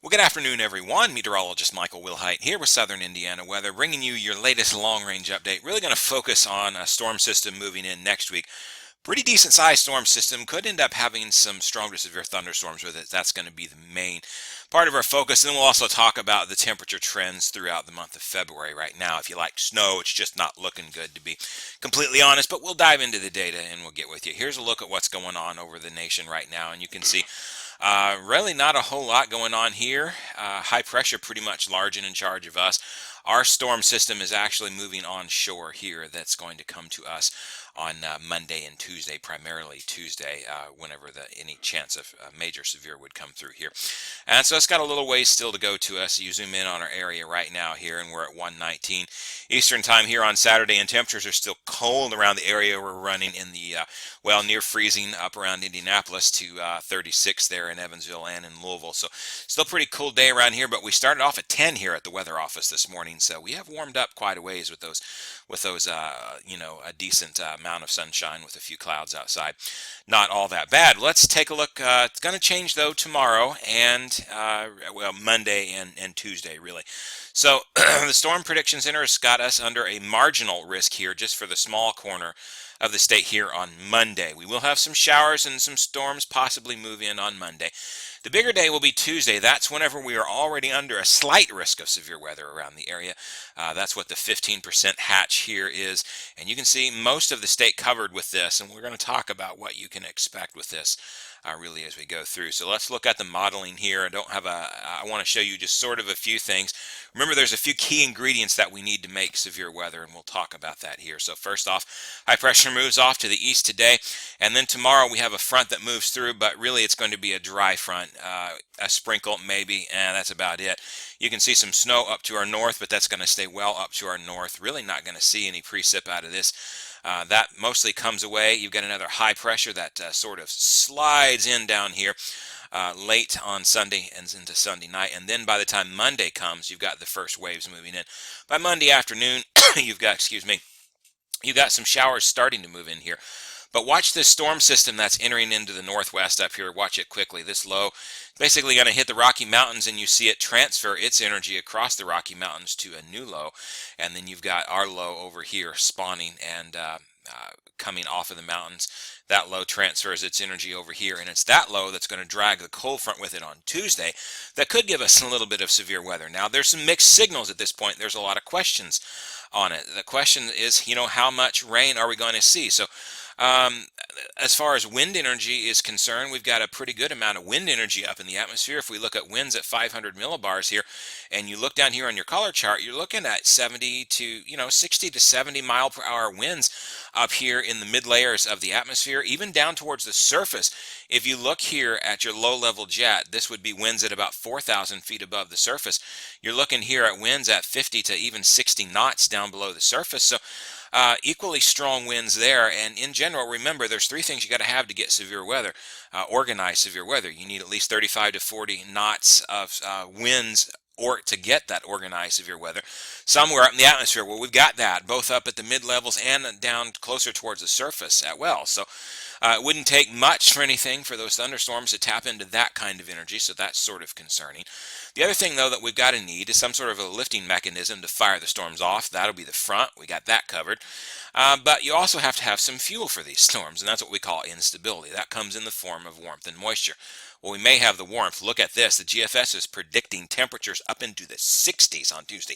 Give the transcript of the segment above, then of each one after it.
Well, good afternoon, everyone. Meteorologist Michael Wilhite here with Southern Indiana Weather, bringing you your latest long-range update. Really going to focus on a storm system moving in next week. Pretty decent sized storm system. Could end up having some strong to severe thunderstorms with it. That's going to be the main part of our focus. And then we'll also talk about the temperature trends throughout the month of February. Right now, if you like snow, it's just not looking good, to be completely honest. But we'll dive into the data and we'll get with you. Here's a look at what's going on over the nation right now. And you can see really not a whole lot going on here. High pressure pretty much large and in charge of us. Our storm system is actually moving onshore here. That's going to come to us on Monday and Tuesday, primarily Tuesday, whenever any chance of major severe would come through here. And so it's got a little ways still to go to us. You zoom in on our area right now here, and we're at 1:19 Eastern time here on Saturday, and temperatures are still cold around the area. We're running in the, near freezing up around Indianapolis to 36 there in Evansville and in Louisville. So still pretty cool day around here, but we started off at 10 here at the weather office this morning, so we have warmed up quite a ways with those a decent amount of sunshine with a few clouds outside. Not all that bad. Let's take a look. It's going to change though tomorrow and Monday and Tuesday really. So the Storm Prediction Center has got us under a marginal risk here just for the small corner of the state here on Monday. We will have some showers and some storms possibly move in on Monday. The bigger day will be Tuesday. That's whenever we are already under a slight risk of severe weather around the area. That's what the 15% hatch here is. And you can see most of the state covered with this, and we're going to talk about what you can expect with this really as we go through. So let's look at the modeling here. I want to show you just sort of a few things. Remember, there's a few key ingredients that we need to make severe weather, and we'll talk about that here. So first off, high pressure moves off to the east today, and then tomorrow we have a front that moves through, but really it's going to be a dry front, a sprinkle maybe, and that's about it. You can see some snow up to our north, but that's going to stay well up to our north. Really not going to see any precip out of this. That mostly comes away. You've got another high pressure that sort of slides in down here late on Sunday and into Sunday night. And then by the time Monday comes, you've got the first waves moving in. By Monday afternoon, you've got some showers starting to move in here. But watch this storm system that's entering into the northwest up here. Watch it quickly. This low basically going to hit the Rocky Mountains, and you see it transfer its energy across the Rocky Mountains to a new low. And then you've got our low over here spawning and coming off of the mountains. That low transfers its energy over here, and it's that low that's going to drag the cold front with it on Tuesday that could give us a little bit of severe weather. Now, there's some mixed signals at this point. There's a lot of questions on it. The question is, how much rain are we going to see? So as far as wind energy is concerned, we've got a pretty good amount of wind energy up in the atmosphere. If we look at winds at 500 millibars here, and you look down here on your color chart, you're looking at 60 to 70 mile per hour winds up here in the mid layers of the atmosphere, even down towards the surface. If you look here at your low level jet, this would be winds at about 4,000 feet above the surface. You're looking here at winds at 50 to even 60 knots down below the surface. So equally strong winds there. And in general, remember, there's three things you got to have to get severe weather, organized severe weather. You need at least 35 to 40 knots of winds or to get that organized severe weather. Somewhere up in the atmosphere, well, we've got that, both up at the mid-levels and down closer towards the surface as well. So it wouldn't take much for anything for those thunderstorms to tap into that kind of energy, so that's sort of concerning. The other thing, though, that we've got to need is some sort of a lifting mechanism to fire the storms off. That'll be the front. We got that covered. But you also have to have some fuel for these storms, and that's what we call instability. That comes in the form of warmth and moisture. Well, we may have the warmth. Look at this. The GFS is predicting temperatures up into the 60s on Tuesday.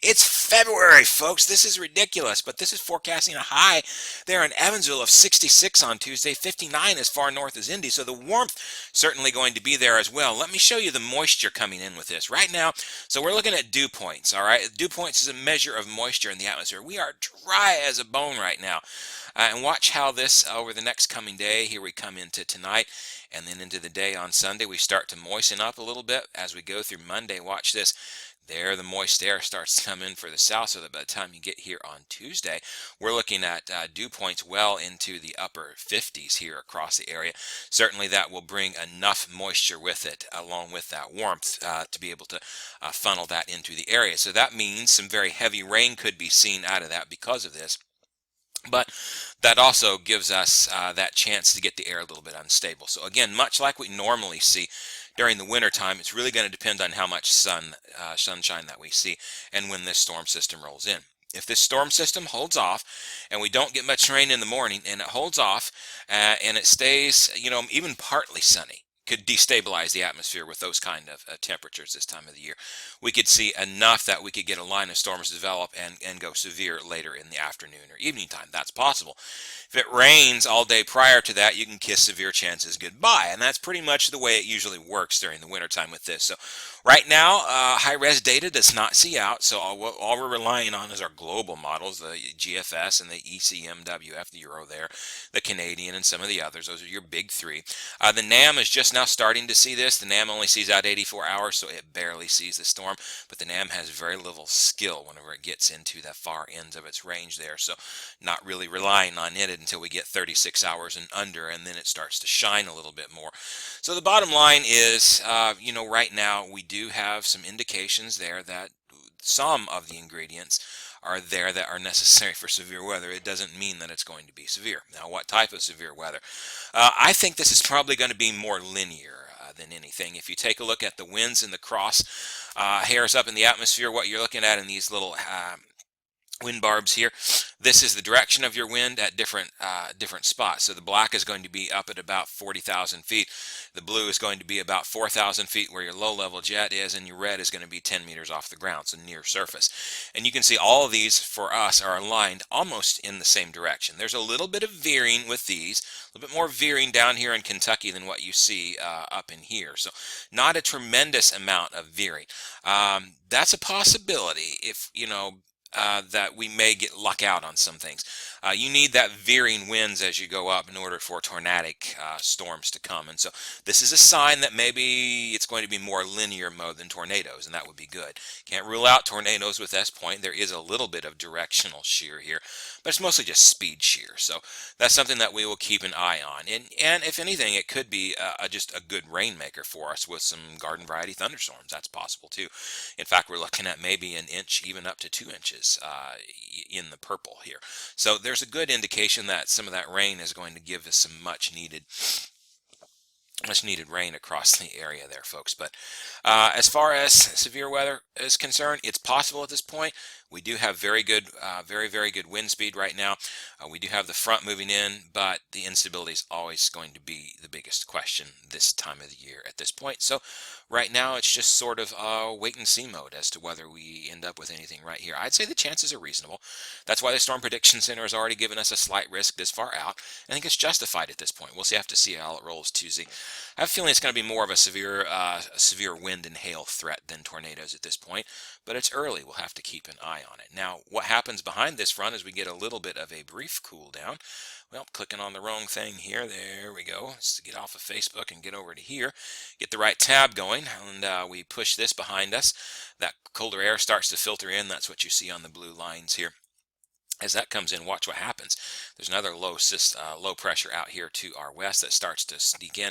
It's February, folks. This is ridiculous, but this is forecasting a high there in Evansville of 66 on Tuesday, 59 as far north as Indy. So the warmth certainly going to be there as well. Let me show you the moisture coming in with this right now. So we're looking at dew points, all right? Dew points is a measure of moisture in the atmosphere. We are dry as a bone right now. And watch how this over the next coming day, here we come into tonight, and then into the day on Sunday, we start to moisten up a little bit as we go through Monday. Watch this. There, the moist air starts to come in for the south, so that by the time you get here on Tuesday, we're looking at dew points well into the upper 50s here across the area. Certainly that will bring enough moisture with it, along with that warmth, to be able to funnel that into the area. So that means some very heavy rain could be seen out of that because of this. But that also gives us that chance to get the air a little bit unstable. So again, much like we normally see during the winter time, it's really going to depend on how much sunshine that we see and when this storm system rolls in. If this storm system holds off and we don't get much rain in the morning and it holds off and it stays, even partly sunny, could destabilize the atmosphere with those kind of temperatures this time of the year. We could see enough that we could get a line of storms develop and go severe later in the afternoon or evening time. That's possible. If it rains all day prior to that, you can kiss severe chances goodbye. And that's pretty much the way it usually works during the wintertime with this. So right now, high-res data does not see out. So all we're relying on is our global models, the GFS and the ECMWF, the Euro there, the Canadian, and some of the others. Those are your big three. The NAM is just now starting to see this. The NAM only sees out 84 hours, so it barely sees the storm. But the NAM has very little skill whenever it gets into the far ends of its range there. So not really relying on it until we get 36 hours and under, and then it starts to shine a little bit more. So the bottom line is, right now we do have some indications there that some of the ingredients are there that are necessary for severe weather. It doesn't mean that it's going to be severe. Now, what type of severe weather? I think this is probably going to be more linear than anything. If you take a look at the winds and the cross hairs up in the atmosphere, what you're looking at in these little wind barbs here, this is the direction of your wind at different spots. So the black is going to be up at about 40,000 feet. The blue is going to be about 4,000 feet where your low level jet is, and your red is going to be 10 meters off the ground, so near surface. And you can see all of these for us are aligned almost in the same direction. There's a little bit of veering with these, a little bit more veering down here in Kentucky than what you see up in here. So not a tremendous amount of veering. That's a possibility if, that we may get luck out on some things. You need that veering winds as you go up in order for tornadic storms to come. And so this is a sign that maybe it's going to be more linear mode than tornadoes, and that would be good. Can't rule out tornadoes with this point. There is a little bit of directional shear here, but it's mostly just speed shear. So that's something that we will keep an eye on. And if anything, it could be just a good rainmaker for us with some garden variety thunderstorms. That's possible too. In fact, we're looking at maybe an inch, even up to 2 inches in the purple here. So there's a good indication that some of that rain is going to give us some much needed rain across the area there, folks. But as far as severe weather is concerned, it's possible at this point. We do have very good, very good wind speed right now. We do have the front moving in, but the instability is always going to be the biggest question this time of the year at this point. So right now it's just sort of wait and see mode as to whether we end up with anything right here. I'd say the chances are reasonable. That's why the Storm Prediction Center has already given us a slight risk this far out. I think it's justified at this point. We'll have to see how it rolls Tuesday. I have a feeling it's going to be more of a severe wind and hail threat than tornadoes at this point, but it's early. We'll have to keep an eye on it. Now, what happens behind this front is we get a little bit of a brief cool down. Well, clicking on the wrong thing here. There we go. Let's get off of Facebook and get over to here. Get the right tab going, and we push this behind us. That colder air starts to filter in. That's what you see on the blue lines here. As that comes in, watch what happens. There's another low pressure out here to our west that starts to sneak in.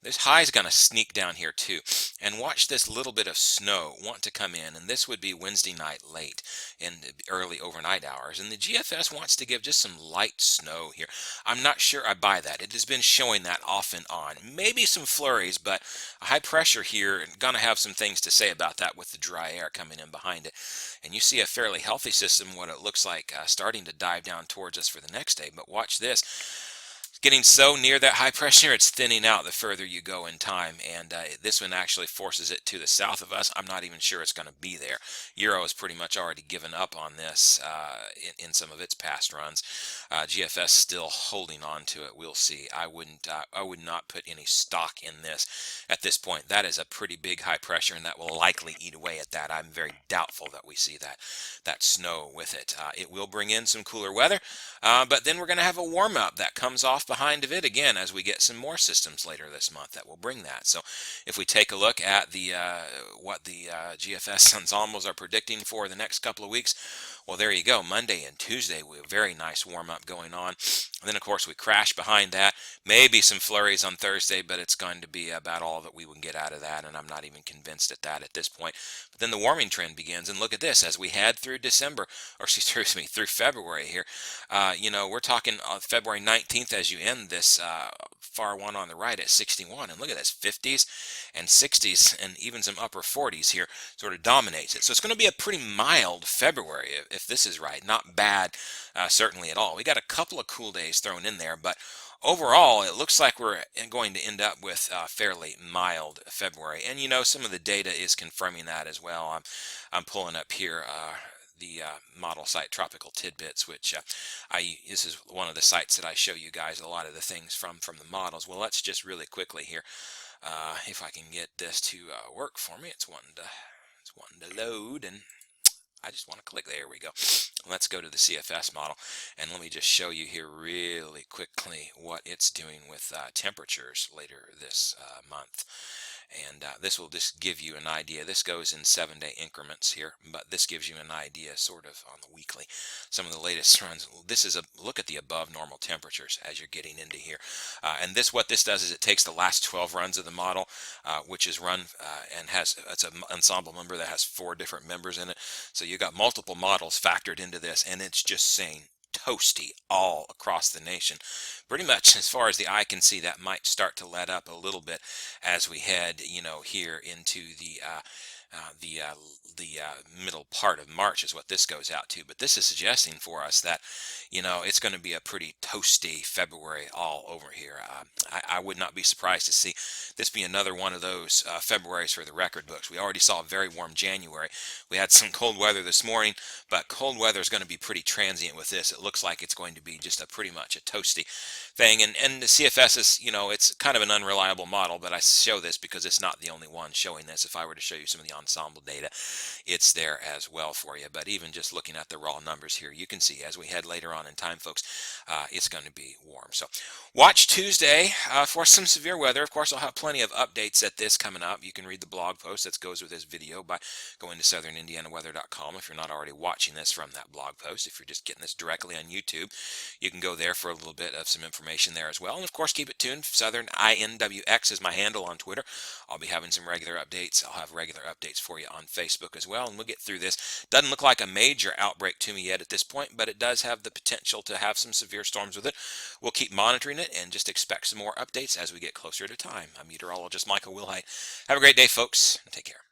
This high is going to sneak down here too. And watch this little bit of snow want to come in. And this would be Wednesday night late in the early overnight hours. And the GFS wants to give just some light snow here. I'm not sure I buy that. It has been showing that off and on. Maybe some flurries, but a high pressure here, and going to have some things to say about that with the dry air coming in behind it. And you see a fairly healthy system, what it looks like, starting to dive down towards us for the next day. But watch this. Getting so near that high pressure, it's thinning out the further you go in time, and this one actually forces it to the south of us. I'm not even sure it's going to be there. Euro has pretty much already given up on this in some of its past runs. GFS still holding on to it. We'll see. I would not put any stock in this at this point. That is a pretty big high pressure, and that will likely eat away at that. I'm very doubtful that we see that snow with it. It will bring in some cooler weather, but then we're going to have a warm up that comes off behind of it again as we get some more systems later this month that will bring that. So if we take a look at the what the GFS ensembles are predicting for the next couple of weeks, Well, there you go. Monday and Tuesday, we have a very nice warm up going on. And then, of course, we crash behind that. Maybe some flurries on Thursday, but it's going to be about all that we can get out of that. And I'm not even convinced at that at this point. But then the warming trend begins. And look at this, as we head through December, or excuse me, through February here. We're talking February 19th as you end this far one on the right at 61. And look at this, 50s and 60s and even some upper 40s here sort of dominates it. So it's going to be a pretty mild February if this is right. Not bad, certainly at all. We got a couple of cool days thrown in there, but overall, it looks like we're going to end up with fairly mild February. And some of the data is confirming that as well. I'm pulling up here the model site Tropical Tidbits, which this is one of the sites that I show you guys a lot of the things from the models. Well, let's just really quickly here, if I can get this to work for me. It's wanting to load, and I just want to click. There we go. Let's go to the CFS model, and let me just show you here really quickly what it's doing with temperatures later this month. And this will just give you an idea. This goes in 7-day increments here, but this gives you an idea sort of on the weekly. Some of the latest runs. This is a look at the above normal temperatures as you're getting into here. And what this does is it takes the last 12 runs of the model, which is run and it's an ensemble member that has 4 different members in it. So you got multiple models factored into this, and it's just saying toasty all across the nation. Pretty much as far as the eye can see, that might start to let up a little bit as we head, here into the middle part of March is what this goes out to. But this is suggesting for us that, it's going to be a pretty toasty February all over here. I would not be surprised to see this be another one of those Februarys for the record books. We already saw a very warm January. We had some cold weather this morning, but cold weather is going to be pretty transient with this. It looks like it's going to be just pretty much a toasty thing. And the CFS is, it's kind of an unreliable model, but I show this because it's not the only one showing this. If I were to show you some of the ensemble data, it's there as well for you. But even just looking at the raw numbers here, you can see as we head later on in time, folks, it's going to be warm. So watch Tuesday for some severe weather. Of course, I'll have plenty of updates at this coming up. You can read the blog post that goes with this video by going to southernindianaweather.com if you're not already watching this from that blog post. If you're just getting this directly on YouTube, you can go there for a little bit of some information there as well. And of course, keep it tuned. Southern INWX is my handle on Twitter. I'll be having some regular updates. I'll have regular updates for you on Facebook as well, and we'll get through this. Doesn't look like a major outbreak to me yet at this point, but it does have the potential to have some severe storms with it. We'll keep monitoring it and just expect some more updates as we get closer to time. I'm meteorologist Michael Wilhite. Have a great day, folks. Take care.